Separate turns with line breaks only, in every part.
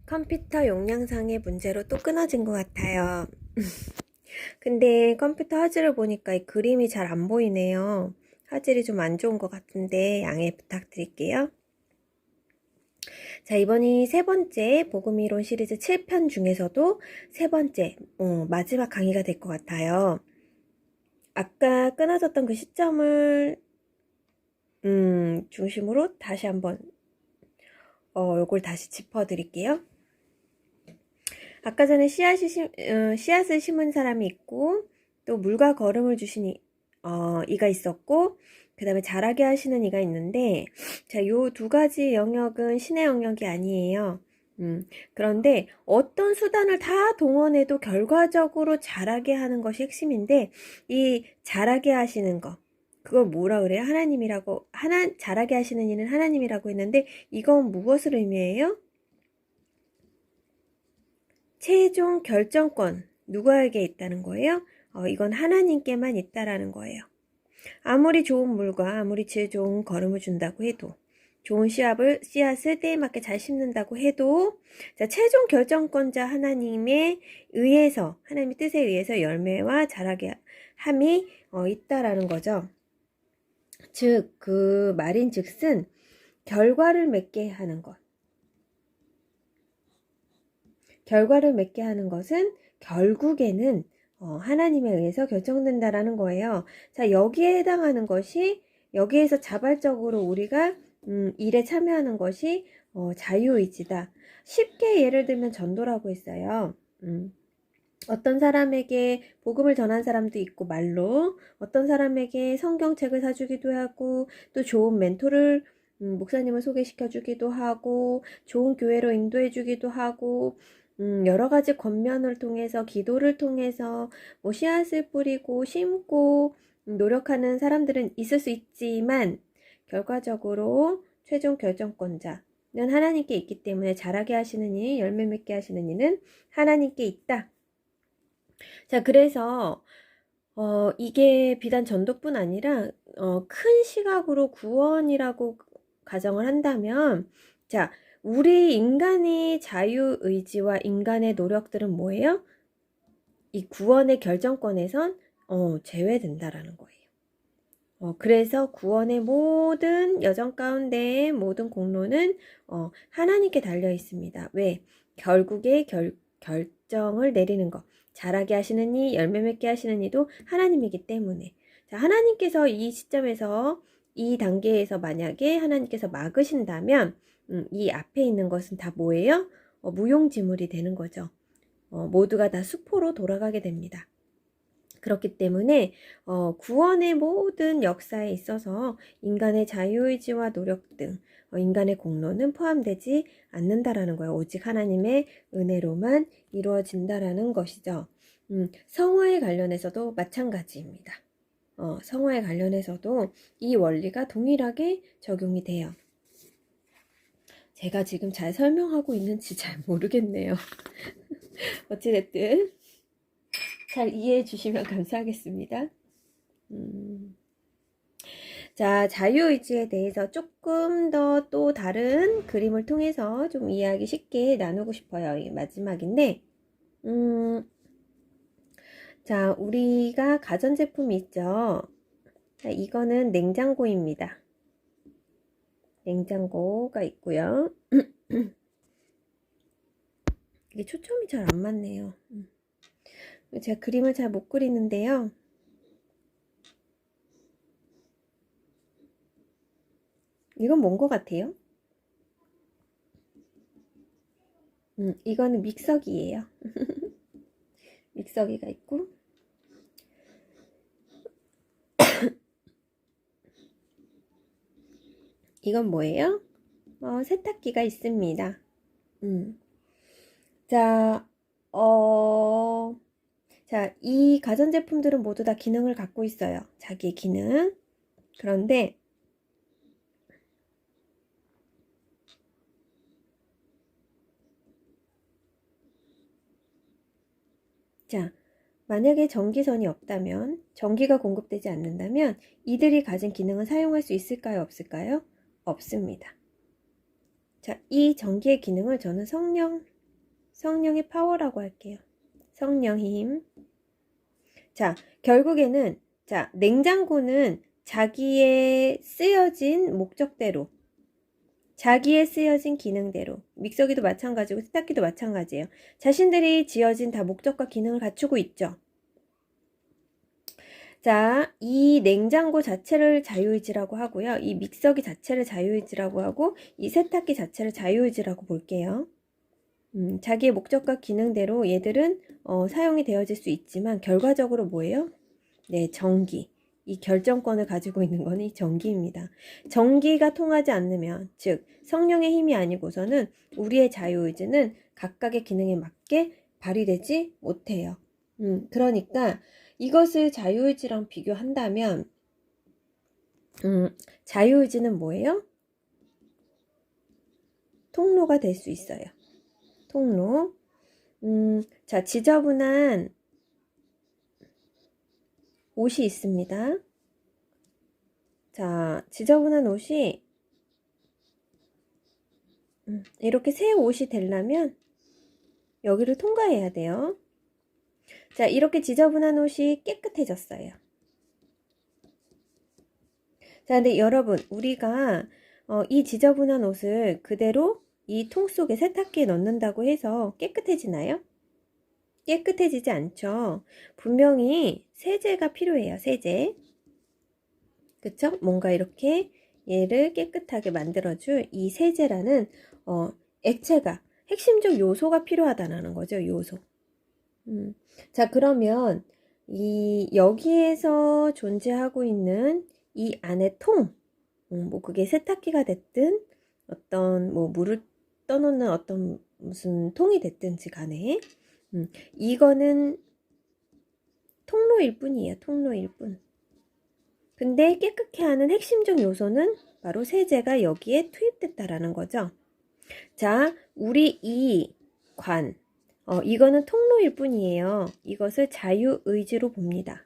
컴퓨터 용량상의 문제로 또 끊어진 것 같아요. 근데 컴퓨터 화질을 보니까 이 그림이 잘 안 보이네요. 화질이 좀 안 좋은 것 같은데 양해 부탁드릴게요. 자, 이번이 세 번째 복음이론 시리즈 7편 중에서도 세 번째 마지막 강의가 될 것 같아요. 아까 끊어졌던 그 시점을 중심으로 다시 한번 요걸 다시 짚어드릴게요. 아까 전에 씨앗을 심은 사람이 있고, 또 물과 거름을 주신 이가 있었고, 그 다음에 자라게 하시는 이가 있는데, 자, 요 두 가지 영역은 신의 영역이 아니에요. 그런데 어떤 수단을 다 동원해도 결과적으로 자라게 하는 것이 핵심인데, 이 자라게 하시는 거, 그걸 뭐라 그래요? 자라게 하시는 이는 하나님이라고 했는데, 이건 무엇을 의미해요? 최종 결정권 누구에게 있다는 거예요? 이건 하나님께만 있다라는 거예요. 아무리 좋은 물과 아무리 질 좋은 거름을 준다고 해도, 좋은 씨앗을 때에 맞게 잘 심는다고 해도, 자, 최종 결정권자 하나님의 하나님의 뜻에 의해서 열매와 자라게 함이 있다라는 거죠. 즉, 그 말인즉슨 결과를 맺게 하는 것. 결과를 맺게 하는 것은 결국에는 하나님에 의해서 결정된다라는 거예요. 자, 여기에 해당하는 것이, 여기에서 자발적으로 우리가 일에 참여하는 것이 자유의지다. 쉽게 예를 들면 전도라고 했어요. 어떤 사람에게 복음을 전한 사람도 있고 말로, 어떤 사람에게 성경책을 사주기도 하고, 또 좋은 멘토를 목사님을 소개시켜 주기도 하고, 좋은 교회로 인도해 주기도 하고, 여러 가지 권면을 통해서, 기도를 통해서 뭐 씨앗을 뿌리고 심고 노력하는 사람들은 있을 수 있지만, 결과적으로 최종 결정권자는 하나님께 있기 때문에 자라게 하시는 이, 열매 맺게 하시는 이는 하나님께 있다. 자, 그래서 이게 비단 전도뿐 아니라 큰 시각으로 구원이라고 가정을 한다면, 자, 우리 인간의 자유의지와 인간의 노력들은 뭐예요? 이 구원의 결정권에선 제외된다라는 거예요. 그래서 구원의 모든 여정 가운데의 모든 공로는 하나님께 달려 있습니다. 왜? 결국에 결정을 내리는 것. 자라게 하시는 이, 열매 맺게 하시는 이도 하나님이기 때문에. 자, 하나님께서 이 시점에서, 이 단계에서 만약에 하나님께서 막으신다면, 이 앞에 있는 것은 다 뭐예요? 무용지물이 되는 거죠. 모두가 다 수포로 돌아가게 됩니다. 그렇기 때문에 구원의 모든 역사에 있어서 인간의 자유의지와 노력 등 인간의 공로는 포함되지 않는다라는 거예요. 오직 하나님의 은혜로만 이루어진다라는 것이죠. 성화에 관련해서도 마찬가지입니다. 성화에 관련해서도 이 원리가 동일하게 적용이 돼요. 제가 지금 잘 설명하고 있는지 잘 모르겠네요. 어찌됐든 잘 이해해 주시면 감사하겠습니다. 자, 자유의지에 대해서 조금 더 또 다른 그림을 통해서 좀 이해하기 쉽게 나누고 싶어요. 이게 마지막인데, 자, 우리가 가전제품이 있죠. 자, 이거는 냉장고입니다. 냉장고가 있고요. 이게 초점이 잘 안 맞네요. 제가 그림을 잘 못 그리는데요. 이건 뭔 것 같아요? 이거는 믹서기예요. 믹서기가 있고, 이건 뭐예요? 세탁기가 있습니다. 자, 자, 이 가전제품들은 모두 다 기능을 갖고 있어요. 자기의 기능. 그런데, 자, 만약에 전기선이 없다면, 전기가 공급되지 않는다면, 이들이 가진 기능을 사용할 수 있을까요? 없을까요? 없습니다. 자, 이 전기의 기능을 저는 성령, 성령의 파워라고 할게요. 성령 힘. 자, 결국에는 자, 냉장고는 자기의 쓰여진 목적대로, 자기의 쓰여진 기능대로, 믹서기도 마찬가지고 세탁기도 마찬가지예요. 자신들이 지어진 다 목적과 기능을 갖추고 있죠. 자, 이 냉장고 자체를 자유의지라고 하고요. 이 믹서기 자체를 자유의지라고 하고, 이 세탁기 자체를 자유의지라고 볼게요. 자기의 목적과 기능대로 얘들은 사용이 되어질 수 있지만 결과적으로 뭐예요? 네, 전기. 이 결정권을 가지고 있는 거는 이 전기입니다. 전기가 통하지 않으면, 즉 성령의 힘이 아니고서는 우리의 자유의지는 각각의 기능에 맞게 발휘되지 못해요. 그러니까 이것을 자유의지랑 비교한다면 자유의지는 뭐예요? 통로가 될 수 있어요. 통로. 자, 지저분한 옷이 있습니다. 자, 지저분한 옷이 이렇게 새 옷이 되려면 여기를 통과해야 돼요. 자, 이렇게 지저분한 옷이 깨끗해졌어요. 자, 근데 여러분, 우리가 이 지저분한 옷을 그대로 이 통 속에 세탁기에 넣는다고 해서 깨끗해지나요? 깨끗해지지 않죠. 분명히 세제가 필요해요. 세제. 그쵸? 뭔가 이렇게 얘를 깨끗하게 만들어줄 이 세제라는 액체가, 핵심적 요소가 필요하다는 거죠. 요소. 자, 그러면 여기에서 존재하고 있는 이 안에 통, 뭐 그게 세탁기가 됐든 어떤 뭐 물을 떠놓는 어떤 무슨 통이 됐든지 간에 이거는 통로일 뿐이에요. 통로일 뿐. 근데 깨끗게 하는 핵심적 요소는 바로 세제가 여기에 투입됐다라는 거죠. 자, 우리 이 관, 이거는 통로일 뿐이에요. 이것을 자유의지로 봅니다.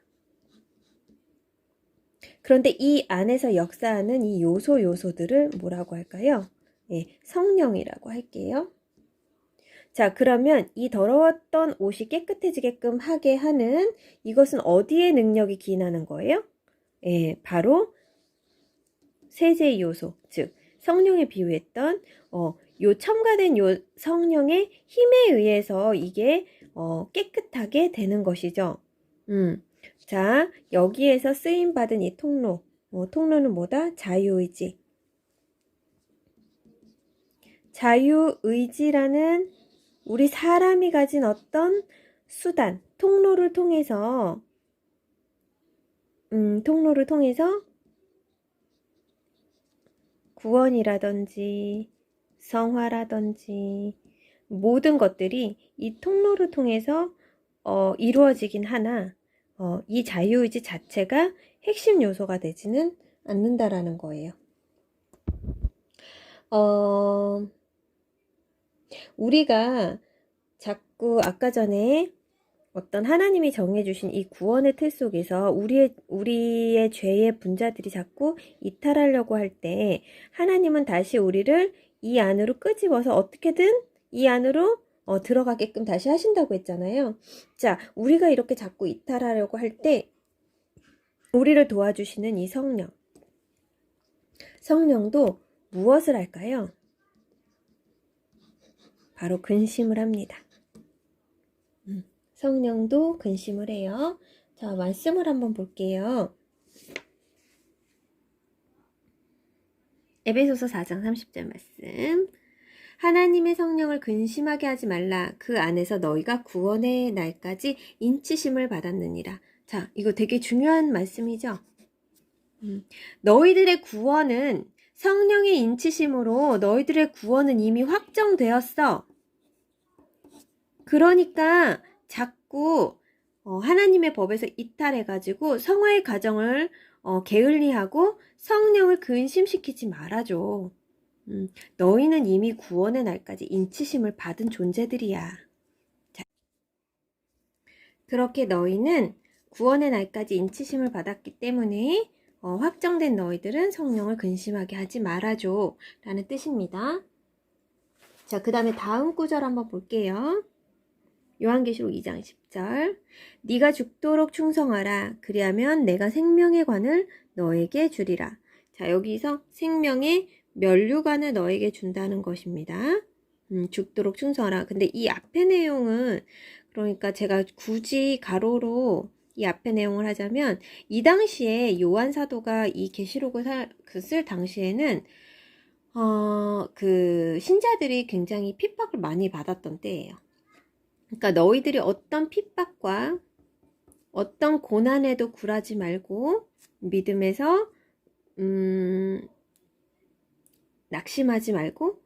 그런데 이 안에서 역사하는 이 요소들을 뭐라고 할까요? 예, 성령이라고 할게요. 자, 그러면 이 더러웠던 옷이 깨끗해지게끔 하게 하는 이것은 어디에 능력이 기인하는 거예요? 예, 바로 세제의 요소, 즉 성령에 비유했던 요 첨가된 요 성령의 힘에 의해서 이게 깨끗하게 되는 것이죠. 자, 여기에서 쓰임받은 이 통로, 통로는 뭐다? 자유의지. 자유의지라는 우리 사람이 가진 어떤 수단, 통로를 통해서 구원이라든지 성화라든지 모든 것들이 이 통로를 통해서 이루어지긴 하나 이 자유의지 자체가 핵심 요소가 되지는 않는다라는 거예요. 우리가 자꾸 아까 전에 어떤 하나님이 정해주신 이 구원의 틀 속에서 우리의 죄의 분자들이 자꾸 이탈하려고 할 때 하나님은 다시 우리를 이 안으로 끄집어서 어떻게든 이 안으로 들어가게끔 다시 하신다고 했잖아요. 자, 우리가 이렇게 자꾸 이탈하려고 할 때 우리를 도와주시는 이 성령도 무엇을 할까요? 바로 근심을 합니다. 성령도 근심을 해요. 자, 말씀을 한번 볼게요. 에베소서 4장 30절 말씀. 하나님의 성령을 근심하게 하지 말라. 그 안에서 너희가 구원의 날까지 인치심을 받았느니라. 자, 이거 되게 중요한 말씀이죠. 너희들의 구원은 성령의 인치심으로 너희들의 구원은 이미 확정되었어. 그러니까 자꾸 하나님의 법에서 이탈해가지고 성화의 과정을 게을리하고 성령을 근심시키지 말아줘. 너희는 이미 구원의 날까지 인치심을 받은 존재들이야. 자, 그렇게 너희는 구원의 날까지 인치심을 받았기 때문에 확정된 너희들은 성령을 근심하게 하지 말아줘 라는 뜻입니다. 자, 그 다음에 다음 구절 한번 볼게요. 요한계시록 2장 10절. 네가 죽도록 충성하라. 그리하면 내가 생명의 관을 너에게 주리라. 자, 여기서 생명의 면류관을 너에게 준다는 것입니다. 죽도록 충성하라. 근데 이 앞의 내용은, 그러니까 제가 굳이 가로로 이 앞의 내용을 하자면, 이 당시에 요한 사도가 이 계시록을 쓸 당시에는 그 신자들이 굉장히 핍박을 많이 받았던 때예요. 그러니까 너희들이 어떤 핍박과 어떤 고난에도 굴하지 말고 믿음에서 낙심하지 말고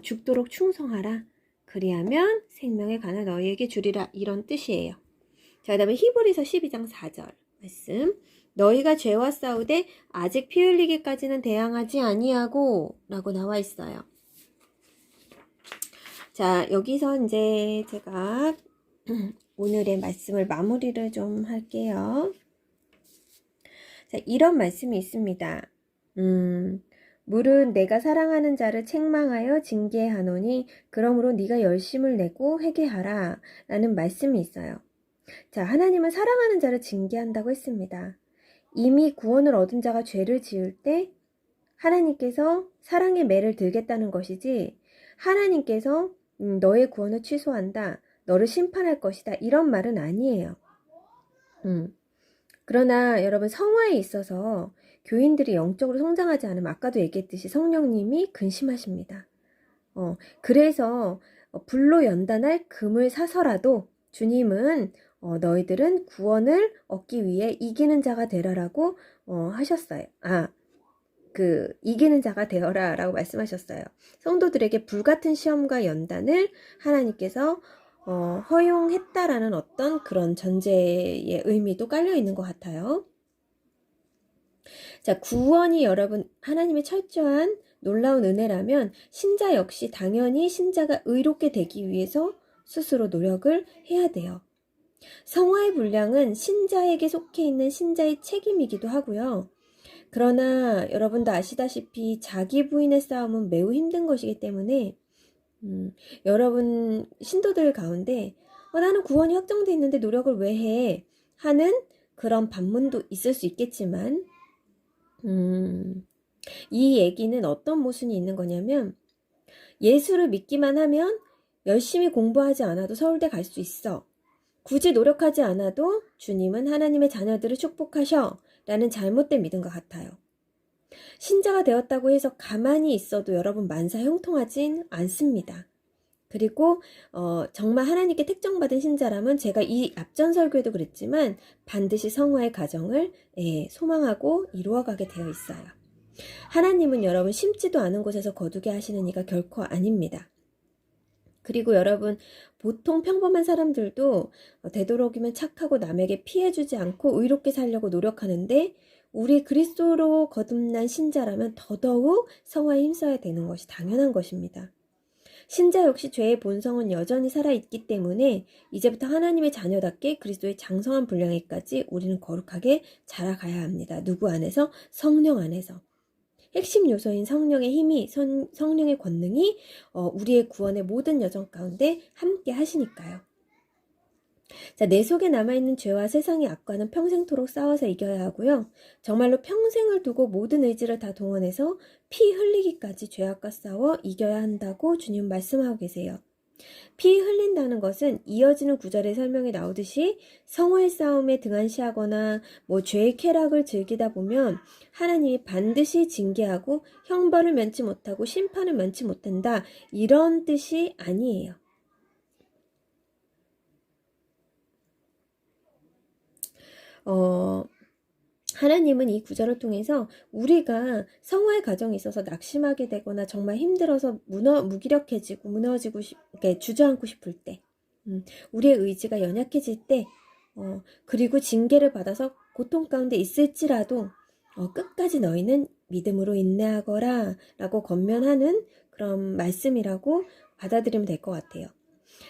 죽도록 충성하라. 그리하면 생명의 관을 너희에게 주리라. 이런 뜻이에요. 자, 그 다음에 히브리서 12장 4절 말씀. 너희가 죄와 싸우되 아직 피 흘리기까지는 대항하지 아니하고 라고 나와 있어요. 자, 여기서 이제 제가 오늘의 말씀을 마무리를 좀 할게요. 자, 이런 말씀이 있습니다. 물은 내가 사랑하는 자를 책망하여 징계하노니 그러므로 네가 열심을 내고 회개하라 라는 말씀이 있어요. 자, 하나님은 사랑하는 자를 징계한다고 했습니다. 이미 구원을 얻은 자가 죄를 지을 때 하나님께서 사랑의 매를 들겠다는 것이지, 하나님께서 너의 구원을 취소한다, 너를 심판할 것이다, 이런 말은 아니에요. 그러나 여러분, 성화에 있어서 교인들이 영적으로 성장하지 않으면 아까도 얘기했듯이 성령님이 근심하십니다. 그래서 불로 연단할 금을 사서라도 주님은 너희들은 구원을 얻기 위해 이기는 자가 되라라고 하셨어요. 이기는 자가 되어라 라고 말씀하셨어요. 성도들에게 불같은 시험과 연단을 하나님께서 허용했다라는 어떤 그런 전제의 의미도 깔려 있는 것 같아요. 자, 구원이 여러분 하나님의 철저한 놀라운 은혜라면 신자 역시 당연히 신자가 의롭게 되기 위해서 스스로 노력을 해야 돼요. 성화의 분량은 신자에게 속해 있는 신자의 책임이기도 하고요. 그러나 여러분도 아시다시피 자기 부인의 싸움은 매우 힘든 것이기 때문에 여러분 신도들 가운데 나는 구원이 확정돼 있는데 노력을 왜 해? 하는 그런 반문도 있을 수 있겠지만 이 얘기는 어떤 모순이 있는 거냐면, 예수를 믿기만 하면 열심히 공부하지 않아도 서울대 갈 수 있어. 굳이 노력하지 않아도 주님은 하나님의 자녀들을 축복하셔. 라는 잘못된 믿음과 같아요. 신자가 되었다고 해서 가만히 있어도 여러분 만사 형통하진 않습니다. 그리고 정말 하나님께 택정받은 신자라면 제가 이 앞전 설교에도 그랬지만 반드시 성화의 과정을 소망하고 이루어가게 되어 있어요. 하나님은 여러분 심지도 않은 곳에서 거두게 하시는 이가 결코 아닙니다. 그리고 여러분 보통 평범한 사람들도 되도록이면 착하고 남에게 피해주지 않고 의롭게 살려고 노력하는데, 우리 그리스도로 거듭난 신자라면 더더욱 성화에 힘써야 되는 것이 당연한 것입니다. 신자 역시 죄의 본성은 여전히 살아있기 때문에 이제부터 하나님의 자녀답게 그리스도의 장성한 분량에까지 우리는 거룩하게 자라가야 합니다. 누구 안에서? 성령 안에서. 핵심 요소인 성령의 힘이, 성령의 권능이 우리의 구원의 모든 여정 가운데 함께 하시니까요. 자, 내 속에 남아있는 죄와 세상의 악과는 평생토록 싸워서 이겨야 하고요. 정말로 평생을 두고 모든 의지를 다 동원해서 피 흘리기까지 죄악과 싸워 이겨야 한다고 주님 말씀하고 계세요. 피 흘린다는 것은 이어지는 구절의 설명에 나오듯이 성화의 싸움에 등한시하거나 죄의 쾌락을 즐기다 보면 하나님이 반드시 징계하고 형벌을 면치 못하고 심판을 면치 못한다, 이런 뜻이 아니에요. 하나님은 이 구절을 통해서 우리가 성화의 과정에 있어서 낙심하게 되거나 정말 힘들어서 무기력해지고 무너지고 주저앉고 싶을 때, 우리의 의지가 연약해질 때, 그리고 징계를 받아서 고통 가운데 있을지라도 끝까지 너희는 믿음으로 인내하거라 라고 권면하는 그런 말씀이라고 받아들이면 될 것 같아요.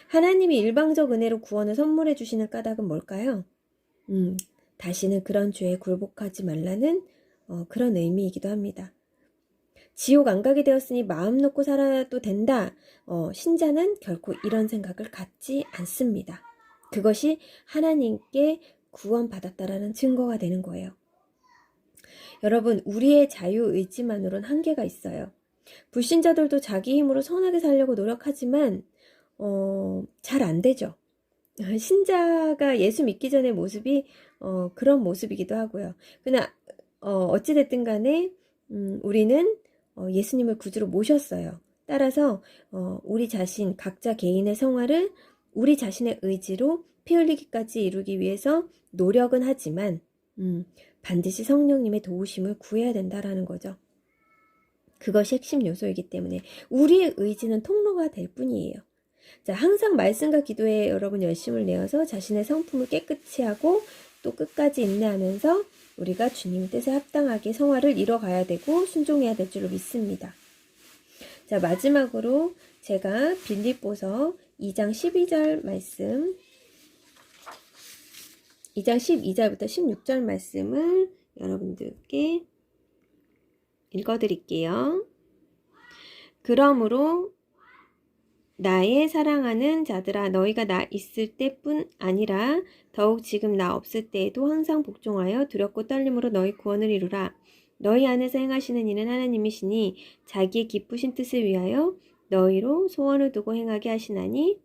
하나님이 일방적 은혜로 구원을 선물해 주시는 까닭은 뭘까요? 다시는 그런 죄에 굴복하지 말라는 그런 의미이기도 합니다. 지옥 안 가게 되었으니 마음 놓고 살아도 된다. 신자는 결코 이런 생각을 갖지 않습니다. 그것이 하나님께 구원받았다라는 증거가 되는 거예요. 여러분, 우리의 자유의지만으로는 한계가 있어요. 불신자들도 자기 힘으로 선하게 살려고 노력하지만 잘 안 되죠. 신자가 예수 믿기 전의 모습이 그런 모습이기도 하고요. 그러나 어찌됐든 간에 우리는 예수님을 구주로 모셨어요. 따라서 우리 자신 각자 개인의 성화를 우리 자신의 의지로 피 흘리기까지 이루기 위해서 노력은 하지만 반드시 성령님의 도우심을 구해야 된다라는 거죠. 그것이 핵심 요소이기 때문에 우리의 의지는 통로가 될 뿐이에요. 자, 항상 말씀과 기도에 여러분 열심을 내어서 자신의 성품을 깨끗이 하고 또 끝까지 인내하면서 우리가 주님 뜻에 합당하게 성화를 이뤄가야 되고 순종해야 될 줄로 믿습니다. 자, 마지막으로 제가 빌립보서 2장 12절 말씀, 2장 12절부터 16절 말씀을 여러분들께 읽어드릴게요. 그러므로 나의 사랑하는 자들아, 너희가 나 있을 때뿐 아니라 더욱 지금 나 없을 때에도 항상 복종하여 두렵고 떨림으로 너희 구원을 이루라. 너희 안에서 행하시는 이는 하나님이시니 자기의 기쁘신 뜻을 위하여 너희로 소원을 두고 행하게 하시나니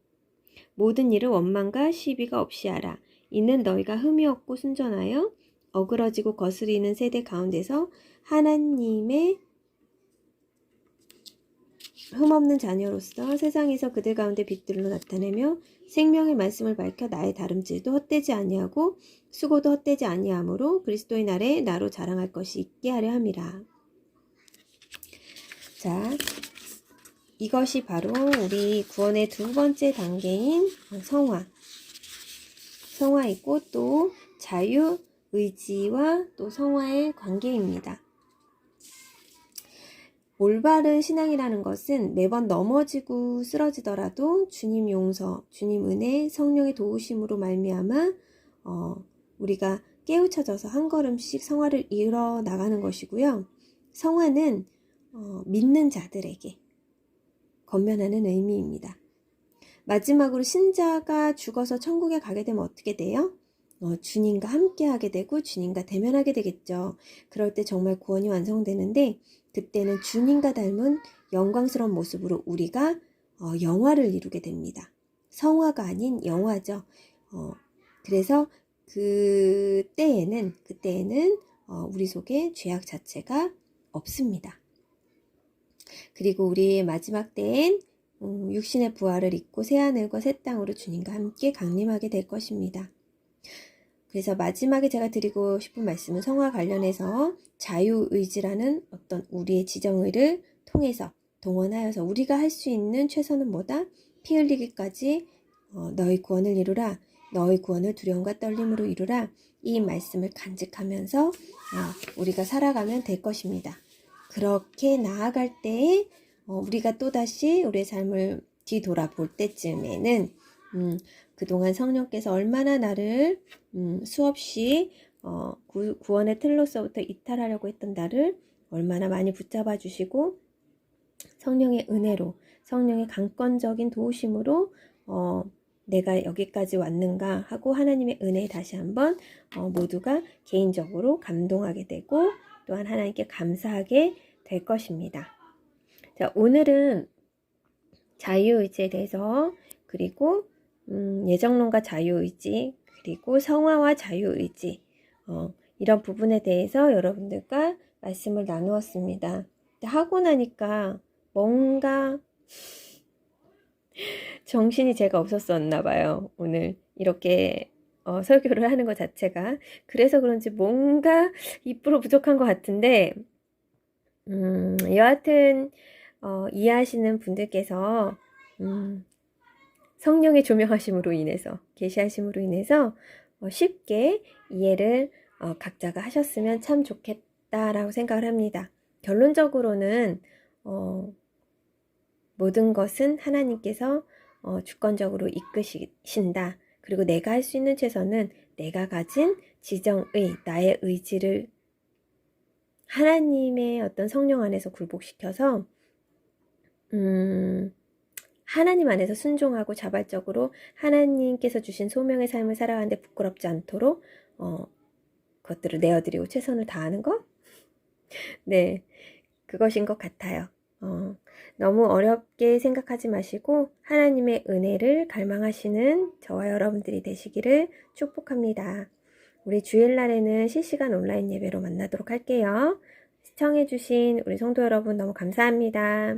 모든 일을 원망과 시비가 없이 하라. 이는 너희가 흠이 없고 순전하여 어그러지고 거스리는 세대 가운데서 하나님의 흠없는 자녀로서 세상에서 그들 가운데 빛들로 나타내며 생명의 말씀을 밝혀 나의 다름질도 헛되지 아니하고 수고도 헛되지 아니하므로 그리스도의 날에 나로 자랑할 것이 있게 하려 함이라. 자, 이것이 바로 우리 구원의 두 번째 단계인 성화이고 또 자유의지와 또 성화의 관계입니다. 올바른 신앙이라는 것은 매번 넘어지고 쓰러지더라도 주님 용서, 주님 은혜, 성령의 도우심으로 말미암아 우리가 깨우쳐져서 한 걸음씩 성화를 이뤄 나가는 것이고요. 성화는 믿는 자들에게 권면하는 의미입니다. 마지막으로 신자가 죽어서 천국에 가게 되면 어떻게 돼요? 주님과 함께 하게 되고 주님과 대면하게 되겠죠. 그럴 때 정말 구원이 완성되는데 그때는 주님과 닮은 영광스러운 모습으로 우리가 영화를 이루게 됩니다. 성화가 아닌 영화죠. 그래서 그때에는 우리 속에 죄악 자체가 없습니다. 그리고 우리의 마지막 때엔 육신의 부활을 입고 새하늘과 새 땅으로 주님과 함께 강림하게 될 것입니다. 그래서 마지막에 제가 드리고 싶은 말씀은 성화 관련해서 자유의지라는 어떤 우리의 지정의를 통해서 동원하여서 우리가 할 수 있는 최선은 뭐다? 피 흘리기까지 너희 구원을 이루라. 너희 구원을 두려움과 떨림으로 이루라. 이 말씀을 간직하면서 우리가 살아가면 될 것입니다. 그렇게 나아갈 때에 우리가 또다시 우리의 삶을 뒤돌아볼 때쯤에는 그동안 성령께서 얼마나 나를 수없이 구원의 틀로서부터 이탈하려고 했던 나를 얼마나 많이 붙잡아 주시고 성령의 은혜로 성령의 강권적인 도우심으로 내가 여기까지 왔는가 하고 하나님의 은혜에 다시 한번 모두가 개인적으로 감동하게 되고 또한 하나님께 감사하게 될 것입니다. 자, 오늘은 자유의지에 대해서 그리고 예정론과 자유의지 그리고 성화와 자유의지 이런 부분에 대해서 여러분들과 말씀을 나누었습니다. 하고 나니까 뭔가 정신이 제가 없었었나 봐요. 오늘 이렇게 설교를 하는 것 자체가. 그래서 그런지 뭔가 2% 부족한 것 같은데 여하튼 이해하시는 분들께서 성령의 조명하심으로 인해서 계시하심으로 인해서 쉽게 이해를 각자가 하셨으면 참 좋겠다라고 생각을 합니다. 결론적으로는 모든 것은 하나님께서 주권적으로 이끄신다. 그리고 내가 할 수 있는 최선은 내가 가진 지정의, 나의 의지를 하나님의 어떤 성령 안에서 굴복시켜서 하나님 안에서 순종하고 자발적으로 하나님께서 주신 소명의 삶을 살아가는데 부끄럽지 않도록 그것들을 내어드리고 최선을 다하는 것? 네, 그것인 것 같아요. 너무 어렵게 생각하지 마시고 하나님의 은혜를 갈망하시는 저와 여러분들이 되시기를 축복합니다. 우리 주일날에는 실시간 온라인 예배로 만나도록 할게요. 시청해주신 우리 성도 여러분 너무 감사합니다.